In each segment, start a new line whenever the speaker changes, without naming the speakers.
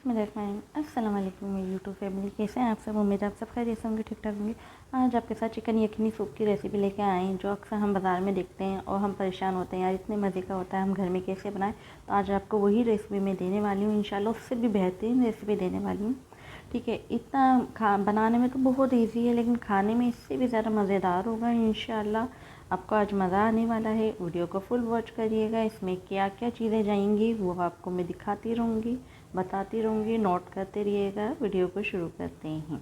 अस्सलाम वालेकुम मेरी यूट्यूब फैमिली, कैसे हैं आप सब। उम्मीद है आप सब खैरियत से होंगे, ठीक ठाक होंगे। आज आपके साथ चिकन यखनी सूप की रेसिपी लेके आए हैं, जो अक्सर हम बाज़ार में देखते हैं और हम परेशान होते हैं यार इतने मज़े का होता है, हम घर में कैसे बनाएं। तो आज आपको वही रेसिपी मैं देने वाली हूँ, इंशाल्लाह उससे भी बेहतरीन रेसिपी देने वाली हूँ। ठीक है, इतना बनाने में तो बहुत ईजी है, लेकिन खाने में इससे भी ज़्यादा मज़ेदार होगा इंशाल्लाह। आपको आज मज़ा आने वाला है, वीडियो को फुल वॉच करिएगा। इसमें क्या क्या चीज़ें जाएंगी वो आपको मैं दिखाती रहूँगी, बताती रहूँगी, नोट करते रहिएगा। वीडियो को शुरू करते हैं।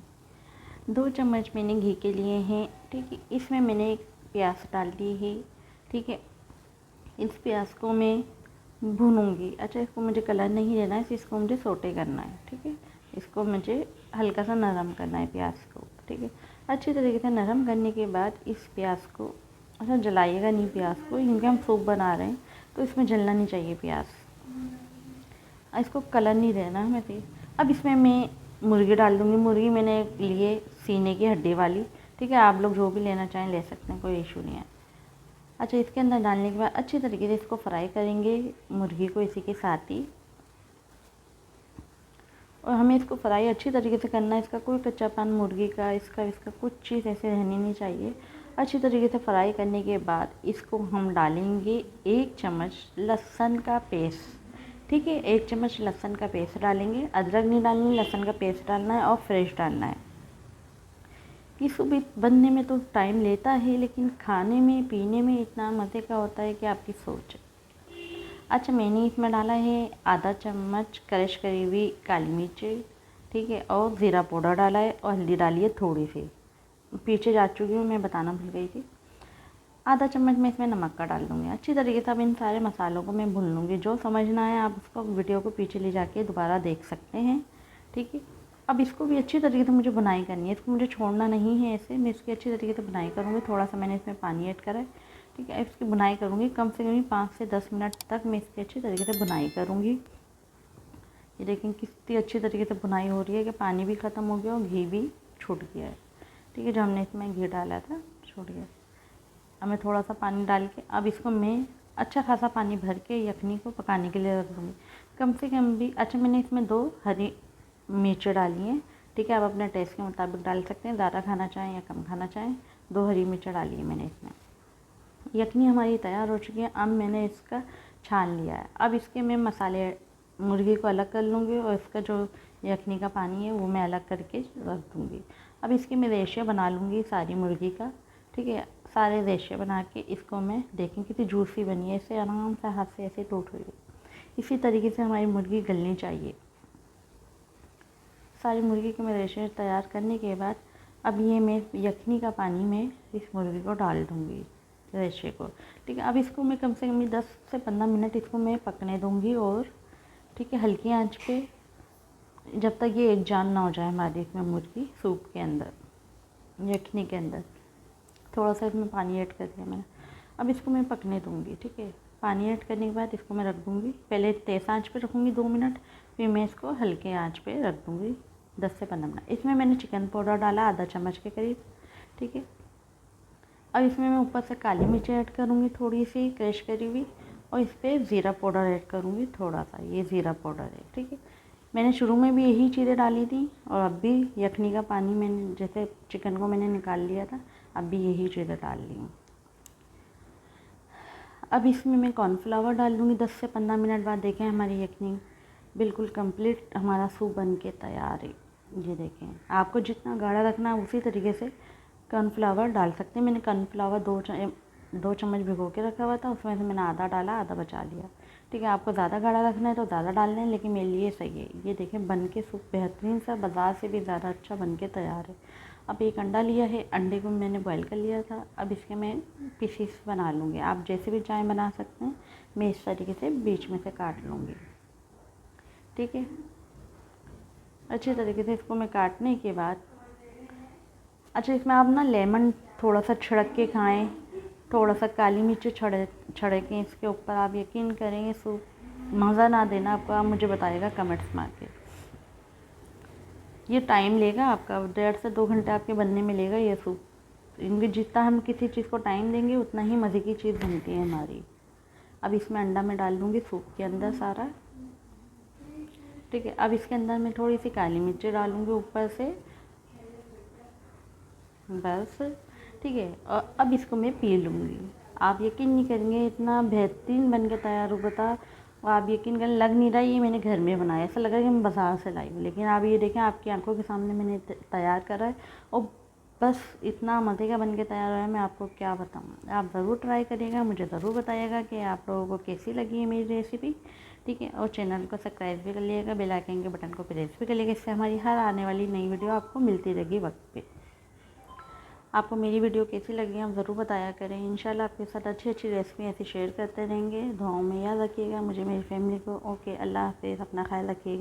2 चम्मच मैंने घी के लिए हैं। ठीक है, इसमें मैंने एक प्याज डाल दी है। ठीक है, इस प्याज को मैं भूनूंगी। अच्छा, इसको मुझे कलर नहीं देना है, इसको मुझे सोटे करना है। ठीक है, इसको मुझे हल्का सा नरम करना है प्याज को। ठीक है, अच्छी तरीके से नरम करने के बाद इस प्याज को, अच्छा जलाइएगा नहीं प्याज को, क्योंकि हम सूप बना रहे हैं तो इसमें जलना नहीं चाहिए प्याज। इसको कलर नहीं देना हमें से। अब इसमें मैं मुर्गी डाल दूँगी। मुर्गी मैंने लिए सीने की हड्डी वाली। ठीक है, आप लोग जो भी लेना चाहें ले सकते हैं, कोई इशू नहीं है। अच्छा, इसके अंदर डालने के बाद अच्छी तरीके से इसको फ्राई करेंगे, मुर्गी को इसी के साथ ही। और हमें इसको फ्राई अच्छी तरीके से करना है, इसका कोई कच्चापन मुर्गी का इसका कुछ चीज़ ऐसे रहनी नहीं चाहिए। अच्छी तरीके से फ्राई करने के बाद इसको हम डालेंगे 1 चम्मच लहसुन का पेस्ट। ठीक है, 1 चम्मच लहसुन का पेस्ट डालेंगे। अदरक नहीं डालनी, लहसुन का पेस्ट डालना है और फ्रेश डालना है। ये सूप बनने में तो टाइम लेता है, लेकिन खाने में पीने में इतना मज़े का होता है कि आपकी सोच। अच्छा, मैंने इसमें डाला है आधा चम्मच क्रश करी हुई काली मिर्च। ठीक है, और ज़ीरा पाउडर डाला है और हल्दी डाली है थोड़ी सी, पीछे जा चुकी हूँ, मैं बताना भूल गई थी। आधा चम्मच मैं इसमें नमक का डाल दूँगी। अच्छी तरीके से अब इन सारे मसालों को मैं भून लूँगी। जो समझना है आप उसको वीडियो को पीछे ले जाके दोबारा देख सकते हैं। ठीक है, अब इसको भी अच्छी तरीके से मुझे बुनाई करनी है, इसको मुझे छोड़ना नहीं है ऐसे। मैं इसकी अच्छी तरीके से बुनाई करूँगी। थोड़ा सा मैंने इसमें पानी ऐड करा है। ठीक है, इसकी बुनाई करूँगी कम से कम 5 से 10 मिनट तक मैं इसकी अच्छी तरीके से बुनाई करूँगी। ये देखें कितनी अच्छी तरीके से बुनाई हो रही है कि पानी भी ख़त्म हो गया और घी भी छूट गया है। ठीक है, जो हमने इसमें घी डाला था छूट गया। अब मैं थोड़ा सा पानी डाल के अब इसको मैं अच्छा खासा पानी भर के यखनी को पकाने के लिए रख दूँगी, कम से कम भी। अच्छा, मैंने इसमें 2 हरी मिर्च डाली हैं। ठीक है, आप अपने टेस्ट के मुताबिक डाल सकते हैं, ज़्यादा खाना चाहें या कम खाना चाहें। 2 हरी मिर्च डाली है मैंने इसमें। यखनी हमारी तैयार हो चुकी है। अब मैंने इसका छान लिया है। अब इसके मैं मसाले, मुर्गी को अलग कर लूँगी और इसका जो यखनी का पानी है वो मैं अलग करके रख दूँगी। अब इसकी मैं रेशे बना लूँगी सारी मुर्गी का। ठीक है, सारे रेशे बना के इसको मैं देखें कितनी जूसी बनी है, इसे आराम से हाथ से ऐसे टूट रही है। इसी तरीके से हमारी मुर्गी गलनी चाहिए। सारी मुर्गी के मैं रेशे तैयार करने के बाद अब ये मैं यखनी का पानी में इस मुर्गी को डाल दूँगी, रेशे को। ठीक है, अब इसको मैं कम से कम 10 से 15 मिनट इसको मैं पकने दूँगी। और ठीक है, हल्की आंच पे, जब तक ये एक जान ना हो जाए हमारी इसमें मुर्गी सूप के अंदर, यखनी के अंदर। थोड़ा सा इसमें पानी ऐड कर दिया मैंने। अब इसको मैं पकने दूँगी। ठीक है, पानी ऐड करने के बाद इसको मैं रख दूँगी। पहले तेज़ आंच पे रखूँगी 2 मिनट, फिर मैं इसको हल्के आंच पे रख दूँगी 10 से 15 मिनट। इसमें मैंने चिकन पाउडर डाला आधा चम्मच के करीब। ठीक है, अब इसमें मैं ऊपर से काली मिर्च ऐड करूँगी थोड़ी सी क्रश करी हुई, और इस पर ज़ीरा पाउडर ऐड करूँगी थोड़ा सा, ये ज़ीरा पाउडर है। ठीक है, मैंने शुरू में भी यही चीज़ें डाली थी और अब भी यखनी का पानी मैंने, जैसे चिकन को मैंने निकाल लिया था, अब भी यही चीज़ें डाल ली हूँ। अब इसमें मैं कॉर्नफ्लावर डाल दूँगी 10 से 15 मिनट बाद। देखें हमारी यखनी बिल्कुल कंप्लीट, हमारा सूप बन के तैयार है। ये देखें, आपको जितना गाढ़ा रखना है उसी तरीके से कॉर्नफ्लावर डाल सकते हैं। मैंने कॉर्नफ्लावर 2 चम्मच भिगो के रखा हुआ था, उसमें से मैंने आधा डाला, आधा बचा लिया। ठीक है, आपको ज़्यादा गाढ़ा रखना है तो ज़्यादा डाल लें, लेकिन मेरे लिए सही है। ये देखें बन के सूप बेहतरीन सा, बाज़ार से भी ज़्यादा अच्छा बन के तैयार है। अब एक अंडा लिया है, अंडे को मैंने बॉईल कर लिया था। अब इसके मैं पीसीस बना लूँगी, आप जैसे भी चाहें बना सकते हैं। मैं इस तरीके से बीच में से काट लूँगी। ठीक है, अच्छे तरीके से इसको मैं काटने के बाद, अच्छा इसमें आप ना लेमन थोड़ा सा छिड़क के खाएं, थोड़ा सा काली मिर्च छिड़कें इसके ऊपर। आप यकीन करेंगे सूप मज़ा ना देना आपको, आप मुझे बताइएगा कमेंट्स में आके। ये टाइम लेगा आपका, 1.5 से 2 घंटे आपके बनने में लेगा ये सूप। इनके जितना हम किसी चीज़ को टाइम देंगे उतना ही मज़े की चीज़ बनती है हमारी। अब इसमें अंडा मैं डाल दूँगी सूप के अंदर सारा। ठीक है। अब इसके अंदर मैं थोड़ी सी काली मिर्ची डालूँगी ऊपर से, बस। ठीक है, और अब इसको मैं पी लूँगी। आप यकीन नहीं करेंगे, इतना बेहतरीन बन के तैयार हुआ था। और आप यकीन करें, लग नहीं रहा ये मैंने घर में बनाया, ऐसा लग रहा है कि मैं बाज़ार से लाई हूँ। लेकिन आप ये देखें, आपकी आंखों के सामने मैंने तैयार करा है, और बस इतना मज़े का बन के तैयार हुआ है, मैं आपको क्या बताऊँ। आप ज़रूर ट्राई करिएगा, मुझे ज़रूर बताइएगा कि आप लोगों को कैसी लगी है मेरी रेसिपी। ठीक है, और चैनल को सब्सक्राइब भी कर लीजिएगा, बेल आइकन के बटन को प्रेस भी कर लीजिएगा, इससे हमारी हर आने वाली नई वीडियो आपको मिलती रहेगी वक्त पे। आपको मेरी वीडियो कैसी लगी आप ज़रूर बताया करें। इंशाल्लाह आपके साथ अच्छी अच्छी रेसिपी ऐसी शेयर करते रहेंगे। दुआओं में याद रखिएगा मुझे, मेरी फैमिली को। ओके, अल्लाह हाफ़िज़, अपना ख्याल रखिएगा।